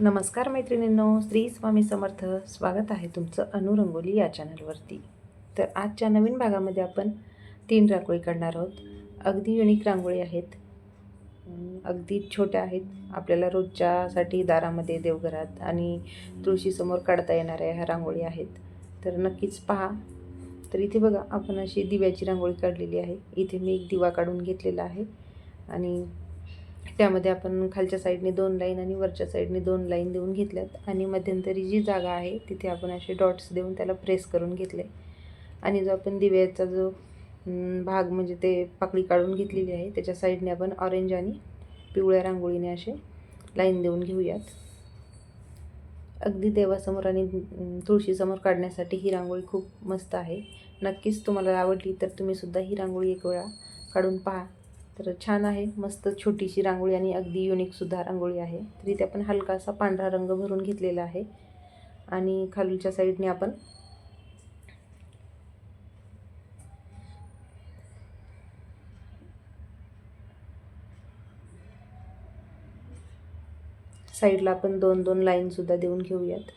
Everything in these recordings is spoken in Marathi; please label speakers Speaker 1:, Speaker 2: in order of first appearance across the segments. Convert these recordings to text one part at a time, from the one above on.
Speaker 1: नमस्कार मैत्रिणींनो, श्री स्वामी समर्थ. स्वागत आहे तुमचं रंगोली या चॅनलवरती. तर आजच्या नवीन भागामध्ये आपण 3 रांगोळी काढणार आहोत. अगदी युनिक रांगोळी आहेत, अगदी छोट्या आहेत. आपल्याला रोजच्यासाठी दारामध्ये, देवघरात आणि तुळशीसमोर काढता येणाऱ्या ह्या रांगोळी आहेत. तर नक्कीच पहा. तर इथे बघा, आपण अशी दिव्याची रांगोळी काढलेली आहे. इथे मी एक दिवा काढून घेतलेला आहे आणि त्यामध्ये आपण खालच्या साईडने 2 लाईन आणि वरच्या साईडने 2 लाईन देऊन घेतल्यात आणि मध्यंतरी जी जागा आहे तिथे आपण असे डॉट्स देऊन त्याला प्रेस करून घेतले. आणि जो आपण दिव्याचा जो भाग म्हणजे ते पाकळी काढून घेतलेली आहे त्याच्या साईडने आपण ऑरेंज आणि पिवळ्या रांगोळीने असे लाईन देऊन घेऊयात. अगदी देवासमोर आणि तुळशीसमोर काढण्यासाठी ही रांगोळी खूप मस्त आहे. नक्कीच तुम्हाला आवडली तर तुम्हीसुद्धा ही रांगोळी एक वेळा काढून पहा. तर छान आहे, मस्त छोटीशी रांगोळी आणि अगदी युनिकसुद्धा रांगोळी आहे. तरी ते आपण हलकासा पांढरा रंग भरून घेतलेला आहे आणि खालच्या साईडने आपण साईडला आपण 2-2 लाईनसुद्धा देऊन घेऊयात.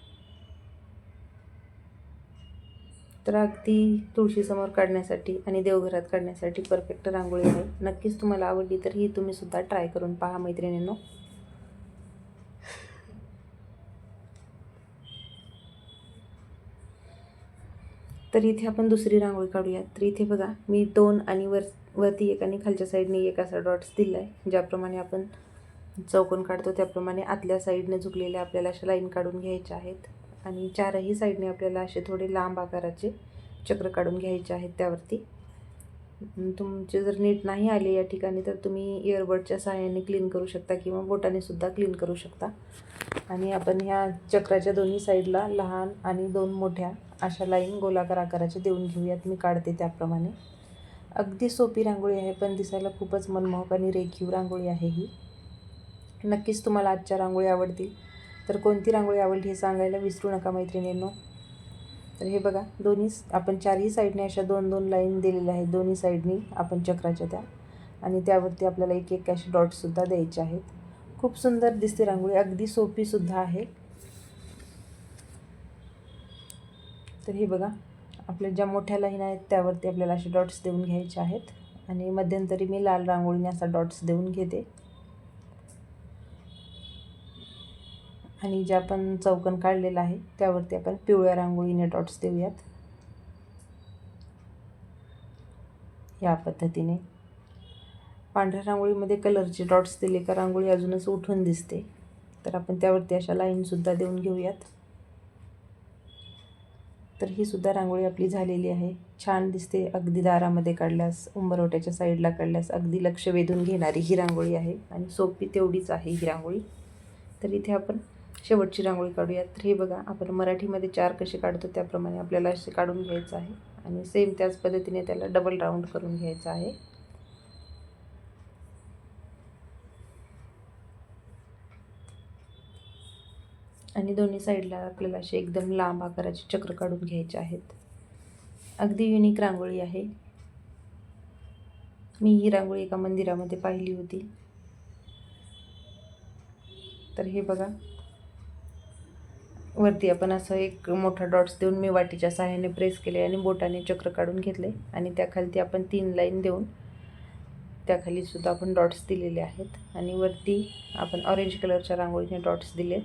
Speaker 1: तर अगदी तुळशीसमोर काढण्यासाठी आणि देवघरात काढण्यासाठी परफेक्ट रांगोळी आहे. नक्कीच तुम्हाला आवडली तर ही तुम्हीसुद्धा ट्राय करून पहा मैत्रिणींनो. तर इथे आपण दुसरी रांगोळी काढूयात. तर इथे बघा, मी 2 आणि वरती एक आणि खालच्या साईडने एक असा डॉट्स दिला आहे. ज्याप्रमाणे आपण चौकोन काढतो त्याप्रमाणे आतल्या साईडने झुकलेल्या आपल्याला अशा लाईन काढून घ्यायच्या आहेत आणि चारही साईडने आपल्याला असे थोडे लांब आकाराचे चक्र काढून घ्यायचे आहेत. त्यावरती तुमचे जर नीट नाही आले या ठिकाणी तर तुम्ही इयरबडच्या सहाय्याने क्लीन करू शकता किंवा बोटाने सुद्धा क्लीन करू शकता. आणि आपण ह्या चक्राच्या दोन्ही साईडला लहान आणि 2 मोठ्या अशा लाईन गोलाकार आकाराच्या देऊन घेऊयात. मी काढते त्याप्रमाणे. अगदी सोपी रांगोळी आहे, पण दिसायला खूपच मनमोहक आणि रेखीव रांगोळी आहे ही. नक्कीच तुम्हाला आजच्या रांगोळी आवडतील. तर कोणती रांगोळी आवडली हे सांगायला विसरू नका मैत्रिणींनो. तर हे बघा, आपण चारही साईडने अशा 2-2 लाईन दिलेल्या आहेत. दोन्ही साईडनी आपण चक्राच्या त्या आणि त्यावरती आपल्याला एक एक असे डॉट्ससुद्धा द्यायचे आहेत. खूप सुंदर दिसते रांगोळी, अगदी सोपीसुद्धा आहे. तर हे बघा, आपल्या ज्या मोठ्या लाईन आहेत त्यावरती आपल्याला असे डॉट्स देऊन घ्यायचे आहेत आणि मध्यंतरी मी लाल रांगोळीने असा डॉट्स देऊन घेते आणि जे आपण चौकोन काढलेला आहे त्यावरती आपण पिवळ्या रांगोळीने डॉट्स देऊयात. या पद्धतीने पांढऱ्या रांगोळीमध्ये कलरचे डॉट्स दिले का रांगोळी अजूनच उठून दिसते. तर आपण त्यावरती अशा लाईनसुद्धा देऊन घेऊयात. तर ही सुद्धा रांगोळी आपली झालेली आहे. छान दिसते. अगदी दारामध्ये काढल्यास, उंबरवट्याच्या साईडला काढल्यास अगदी लक्ष वेधून घेणारी ही रांगोळी आहे आणि सोपी तेवढीच आहे ही रांगोळी. तर इथे आपण शेवटची रांगोळी काढूयात. तर हे बघा, आपण मराठीमध्ये 4 कसे काढतो त्याप्रमाणे आपल्याला असे काढून घ्यायचं आहे आणि सेम त्याच पद्धतीने त्याला डबल राऊंड करून घ्यायचं आहे. आणि दोन्ही साईडला आपल्याला असे एकदम लांब आकाराचे चक्र काढून घ्यायचे आहेत. अगदी युनिक रांगोळी आहे. मी ही रांगोळी एका मंदिरामध्ये पाहिली होती. तर हे बघा, वरती आपण असं एक मोठा डॉट्स देऊन मी वाटीच्या सहाय्याने प्रेस केले आणि बोटाने चक्र काढून घेतले आणि त्याखाली आपण 3 लाईन देऊन त्याखाली सुद्धा आपण डॉट्स दिलेले आहेत आणि वरती आपण ऑरेंज कलरच्या रांगोळीने डॉट्स दिलेत.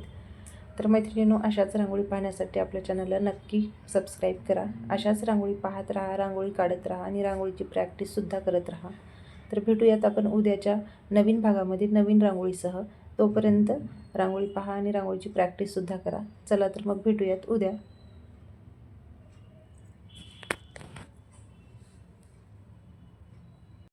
Speaker 1: तर मैत्रिणींनो, अशाच रांगोळी पाहण्यासाठी आपल्या चॅनलला नक्की सबस्क्राईब करा. अशाच रांगोळी पाहत राहा, रांगोळी काढत राहा आणि रांगोळीची प्रॅक्टिससुद्धा करत राहा. तर भेटूयात आपण उद्याच्या नवीन भागामध्ये नवीन रांगोळीसह. तोपर्यंत रांगोळी पहा आणि रांगोळीची प्रॅक्टिससुद्धा करा. चला तर मग भेटूयात उद्या.